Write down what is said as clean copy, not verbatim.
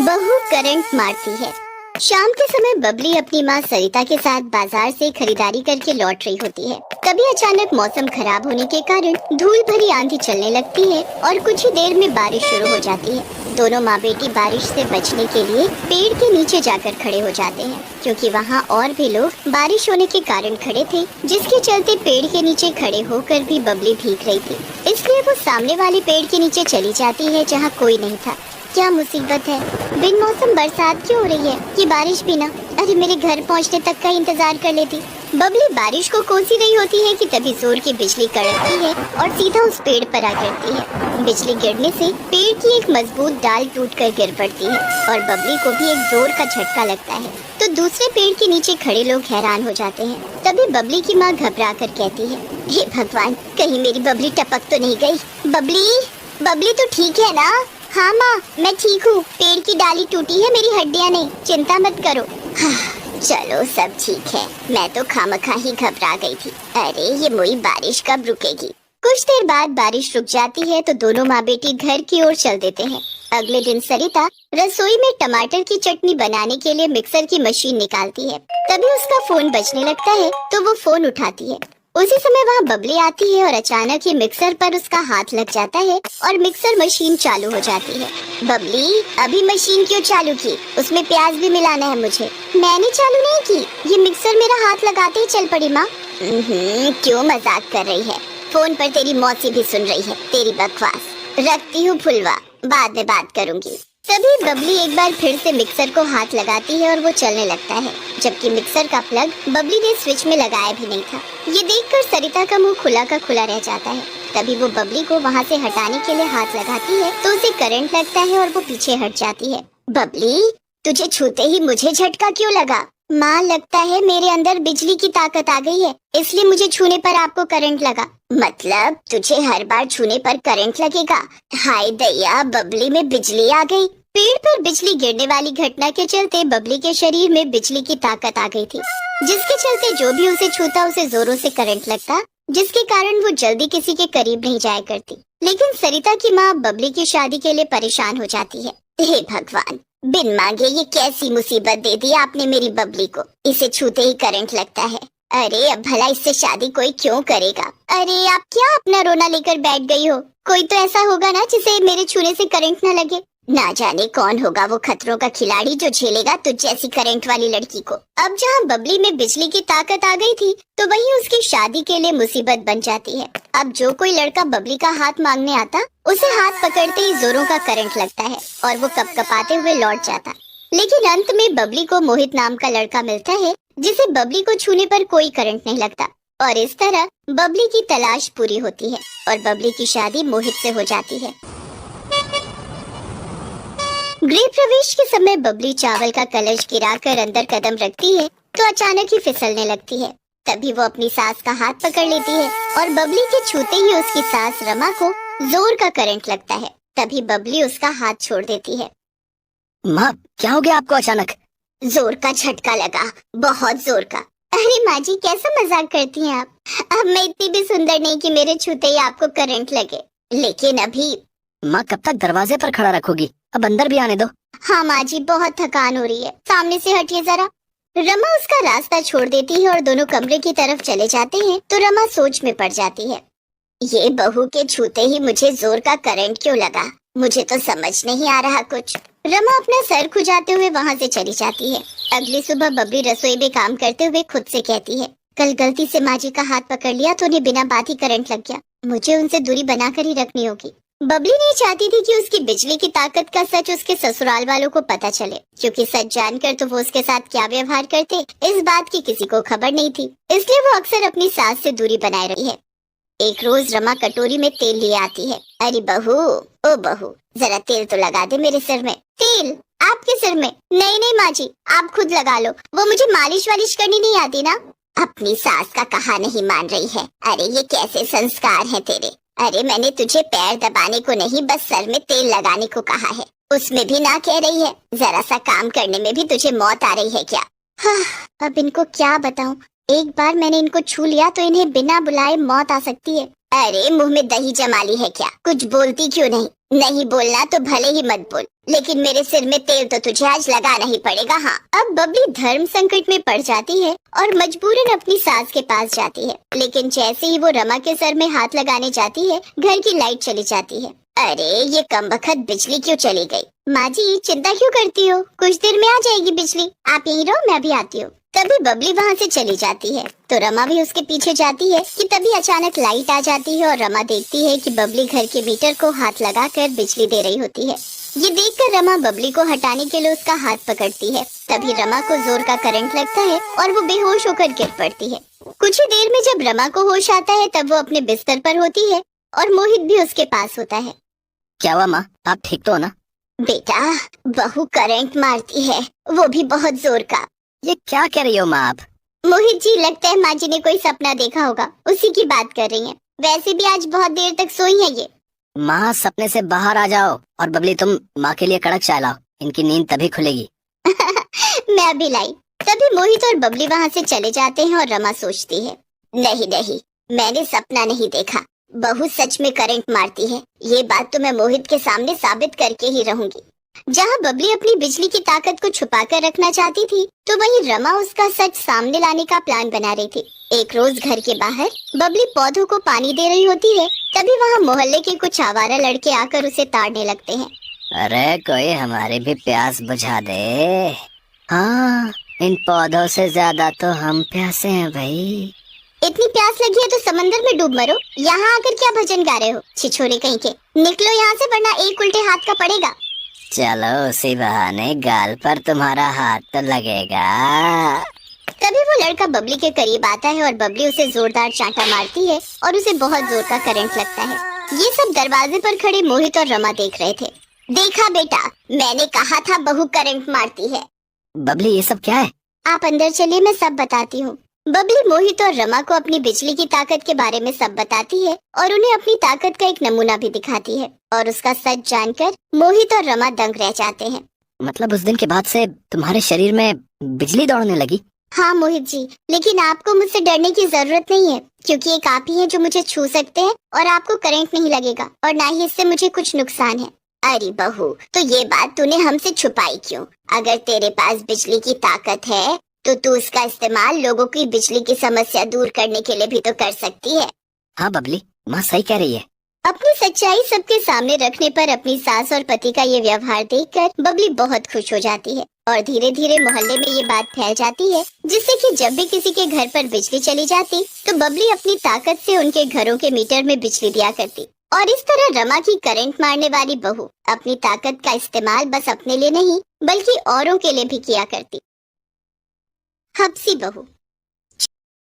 बहू करंट मारती है। शाम के समय बबली अपनी माँ सरिता के साथ बाजार से खरीदारी करके लौट रही होती है। तभी अचानक मौसम खराब होने के कारण धूल भरी आंधी चलने लगती है और कुछ ही देर में बारिश शुरू हो जाती है। दोनों माँ बेटी बारिश से बचने के लिए पेड़ के नीचे जाकर खड़े हो जाते हैं, क्योंकि वहाँ और भी लोग बारिश होने के कारण खड़े थे, जिसके चलते पेड़ के नीचे खड़े होकर भी बबली भीग रही थी। इसलिए वो सामने वाले पेड़ के नीचे चली जाती है जहाँ कोई नहीं था। क्या मुसीबत है, बिन मौसम बरसात क्यों हो रही है, ये बारिश भी ना। अरे मेरे घर पहुंचने तक का इंतजार कर लेती। बबली बारिश को कोसी रही होती है कि तभी जोर की बिजली कड़कती है और सीधा उस पेड़ पर आ गिरती है। बिजली गिरने से पेड़ की एक मजबूत डाल टूटकर गिर पड़ती है और बबली को भी एक जोर का झटका लगता है। तो दूसरे पेड़ के नीचे खड़े लोग हैरान हो जाते हैं। तभी बबली की माँ घबरा कर कहती है, हे भगवान, कहीं मेरी बबली टपक तो नहीं गई। बबली, बबली तो ठीक है ना? हाँ माँ, मैं ठीक हूँ। पेड़ की डाली टूटी है, मेरी हड्डियाँ नहीं, चिंता मत करो। हाँ, चलो सब ठीक है। मैं तो खामखा ही घबरा गई थी। अरे ये मोई बारिश कब रुकेगी? कुछ देर बाद बारिश रुक जाती है तो दोनों माँ बेटी घर की ओर चल देते हैं। अगले दिन सरिता रसोई में टमाटर की चटनी बनाने के लिए मिक्सर की मशीन निकालती है। तभी उसका फोन बजने लगता है तो वो फोन उठाती है। उसी समय वहाँ बबली आती है और अचानक ही मिक्सर पर उसका हाथ लग जाता है और मिक्सर मशीन चालू हो जाती है। बबली, अभी मशीन क्यों चालू की? उसमें प्याज भी मिलाना है मुझे। मैंने चालू नहीं की, ये मिक्सर मेरा हाथ लगाते ही चल पड़ी माँ। क्यों मजाक कर रही है? फोन पर तेरी मौसी भी सुन रही है तेरी बकवास। रखती हूँ फुलवा, बाद में बात करूँगी। तभी बबली एक बार फिर से मिक्सर को हाथ लगाती है और वो चलने लगता है, जबकि मिक्सर का प्लग बबली ने स्विच में लगाया भी नहीं था। ये देखकर सरिता का मुंह खुला का खुला रह जाता है। तभी वो बबली को वहाँ से हटाने के लिए हाथ लगाती है तो उसे करंट लगता है और वो पीछे हट जाती है। बबली, तुझे छूते ही मुझे झटका क्यों लगा? माँ, लगता है मेरे अंदर बिजली की ताकत आ गई है, इसलिए मुझे छूने पर आपको करंट लगा। मतलब तुझे हर बार छूने पर करंट लगेगा? हाय दैया, बबली में बिजली आ गई। पेड़ पर बिजली गिरने वाली घटना के चलते बबली के शरीर में बिजली की ताकत आ गई थी, जिसके चलते जो भी उसे छूता उसे जोरों से करंट लगता, जिसके कारण वो जल्दी किसी के करीब नहीं जाया करती। लेकिन सरिता की माँ बबली की शादी के लिए परेशान हो जाती है। हे भगवान, बिन मांगे ये कैसी मुसीबत दे दी आपने मेरी बबली को। इसे छूते ही करंट लगता है। अरे अब भला इससे शादी कोई क्यों करेगा? अरे आप क्या अपना रोना लेकर बैठ गई हो? कोई तो ऐसा होगा ना जिसे मेरे छूने से करंट न लगे। ना जाने कौन होगा वो खतरों का खिलाड़ी जो झेलेगा तुझ जैसी करंट वाली लड़की को। अब जहाँ बबली में बिजली की ताकत आ गई थी तो वहीं उसकी शादी के लिए मुसीबत बन जाती है। अब जो कोई लड़का बबली का हाथ मांगने आता, उसे हाथ पकड़ते ही जोरों का करंट लगता है और वो कपकपाते हुए लौट जाता। लेकिन अंत में बबली को मोहित नाम का लड़का मिलता है, जिसे बबली को छूने पर कोई करंट नहीं लगता और इस तरह बबली की तलाश पूरी होती है और बबली की शादी मोहित से हो जाती है। गृह प्रवेश के समय बबली चावल का कलश गिराकर अंदर कदम रखती है तो अचानक ही फिसलने लगती है। तभी वो अपनी सास का हाथ पकड़ लेती है और बबली के छूते ही उसकी सास रमा को जोर का करंट लगता है। तभी बबली उसका हाथ छोड़ देती है। माँ, क्या हो गया आपको अचानक? जोर का झटका लगा, बहुत जोर का। अरे माँ जी, कैसा मजाक करती हैं आप? अब मैं इतनी भी सुंदर नहीं कि मेरे छूते ही आपको करंट लगे। लेकिन अभी। माँ, कब तक दरवाजे पर खड़ा रखोगी? अब अंदर भी आने दो। हाँ माँ जी, बहुत थकान हो रही है, सामने से हटिए जरा। रमा उसका रास्ता छोड़ देती है और दोनों कमरे की तरफ चले जाते हैं तो रमा सोच में पड़ जाती है। ये बहू के छूते ही मुझे जोर का करंट क्यों लगा? मुझे तो समझ नहीं आ रहा कुछ। रमा अपना सर खुजाते हुए वहाँ से चली जाती है। अगली सुबह बबली रसोई में काम करते हुए खुद से कहती है, कल गलती से माँ जी का हाथ पकड़ लिया तो उन्हें बिना बात ही करंट लग गया। मुझे उनसे दूरी बनाकर ही रखनी होगी। बबली नहीं चाहती थी कि उसकी बिजली की ताकत का सच उसके ससुराल वालों को पता चले, क्योंकि सच जानकर तो वो उसके साथ क्या व्यवहार करते इस बात की किसी को खबर नहीं थी। इसलिए वो अक्सर अपनी सास से दूरी बनाए रही है। एक रोज रमा कटोरी में तेल लिए आती है। अरे बहू, ओ बहू, जरा तेल तो लगा दे मेरे सिर में। तेल? आपके सिर में? नहीं नहीं माँ जी, आप खुद लगा लो, वो मुझे मालिश वालिश करनी नहीं आती ना। अपनी सास का कहा नहीं मान रही है। अरे ये कैसे संस्कार है तेरे? अरे मैंने तुझे पैर दबाने को नहीं, बस सर में तेल लगाने को कहा है, उसमें भी ना कह रही है। जरा सा काम करने में भी तुझे मौत आ रही है क्या? हाँ, अब इनको क्या बताऊं। एक बार मैंने इनको छू लिया तो इन्हें बिना बुलाए मौत आ सकती है। अरे मुंह में दही जमा ली है क्या? कुछ बोलती क्यों नहीं? नहीं बोलना तो भले ही मत बोल, लेकिन मेरे सिर में तेल तो तुझे आज लगाना ही पड़ेगा। हाँ। अब बबली धर्म संकट में पड़ जाती है और मजबूरन अपनी सास के पास जाती है, लेकिन जैसे ही वो रमा के सर में हाथ लगाने जाती है, घर की लाइट चली जाती है। अरे ये कमबख्त बिजली क्यों चली गई? माँ जी चिंता क्यों करती हो? कुछ देर में आ जाएगी बिजली, आप यहीं रहो, मैं भी आती हूँ। तभी बबली वहाँ से चली जाती है तो रमा भी उसके पीछे जाती है कि तभी अचानक लाइट आ जाती है और रमा देखती है कि बबली घर के मीटर को हाथ लगाकर बिजली दे रही होती है। ये देखकर रमा बबली को हटाने के लिए उसका हाथ पकड़ती है। तभी रमा को जोर का करंट लगता है और वो बेहोश होकर गिर पड़ती है। कुछ ही देर में जब रमा को होश आता है तब वो अपने बिस्तर पर होती है और मोहित भी उसके पास होता है। क्या हुआ माँ, आप ठीक तो हो ना? बेटा बहू करंट मारती है, वो भी बहुत जोर का। ये क्या कह रही हो माँ आप? मोहित जी लगता है माँ जी ने कोई सपना देखा होगा, उसी की बात कर रही हैं। वैसे भी आज बहुत देर तक सोई है ये। माँ सपने से बाहर आ जाओ और बबली तुम माँ के लिए कड़क चाय लाओ, इनकी नींद तभी खुलेगी। मैं अभी लाई। तभी मोहित और बबली वहाँ से चले जाते हैं और रमा सोचती है, नहीं नहीं मैंने सपना नहीं देखा, बहू सच में करंट मारती है। ये बात तो मैं मोहित के सामने साबित करके ही रहूंगी। जहाँ बबली अपनी बिजली की ताकत को छुपा कर रखना चाहती थी, तो वहीं रमा उसका सच सामने लाने का प्लान बना रही थी। एक रोज घर के बाहर बबली पौधों को पानी दे रही होती है, तभी वहाँ मोहल्ले के कुछ आवारा लड़के आकर उसे ताड़ने लगते हैं। अरे कोई हमारी भी प्यास बुझा दे। हाँ, इन पौधों से ज्यादा तो हम प्यासे हैं भाई। इतनी प्यास लगी है तो समंदर में डूब मरो, यहाँ आकर क्या भजन गा रहे हो? छिछोरे कहीं के, निकलो यहाँ से वरना एक उल्टे हाथ का पड़ेगा। चलो उसी बहाने गाल पर तुम्हारा हाथ तो लगेगा। तभी वो लड़का बबली के करीब आता है और बबली उसे जोरदार चांटा मारती है और उसे बहुत जोर का करंट लगता है। ये सब दरवाजे पर खड़े मोहित और रमा देख रहे थे। देखा बेटा, मैंने कहा था बहू करंट मारती है। बबली ये सब क्या है? आप अंदर चलिए, मैं सब बताती हूँ। बबली मोहित और रमा को अपनी बिजली की ताकत के बारे में सब बताती है और उन्हें अपनी ताकत का एक नमूना भी दिखाती है और उसका सच जानकर मोहित और रमा दंग रह जाते हैं। मतलब उस दिन के बाद से तुम्हारे शरीर में बिजली दौड़ने लगी? हाँ मोहित जी, लेकिन आपको मुझसे डरने की जरूरत नहीं है, क्योंकि एक आप ही हैं जो मुझे छू सकते हैं और आपको करंट नहीं लगेगा और ना ही इससे मुझे कुछ नुकसान है। अरे बहू, तो ये बात तूने हमसे छुपाई क्यों? अगर तेरे पास बिजली की ताकत है तो तू उसका इस्तेमाल लोगों की बिजली की समस्या दूर करने के लिए भी तो कर सकती है। हाँ बबली, माँ सही कह रही है। अपनी सच्चाई सबके सामने रखने पर अपनी सास और पति का ये व्यवहार देखकर बबली बहुत खुश हो जाती है और धीरे धीरे मोहल्ले में ये बात फैल जाती है, जिससे कि जब भी किसी के घर पर बिजली चली जाती तो बबली अपनी ताकत से उनके घरों के मीटर में बिजली दिया करती। और इस तरह रमा की करंट मारने वाली बहू अपनी ताकत का इस्तेमाल बस अपने लिए नहीं बल्कि औरों के लिए भी किया करती। हब्सी बहू।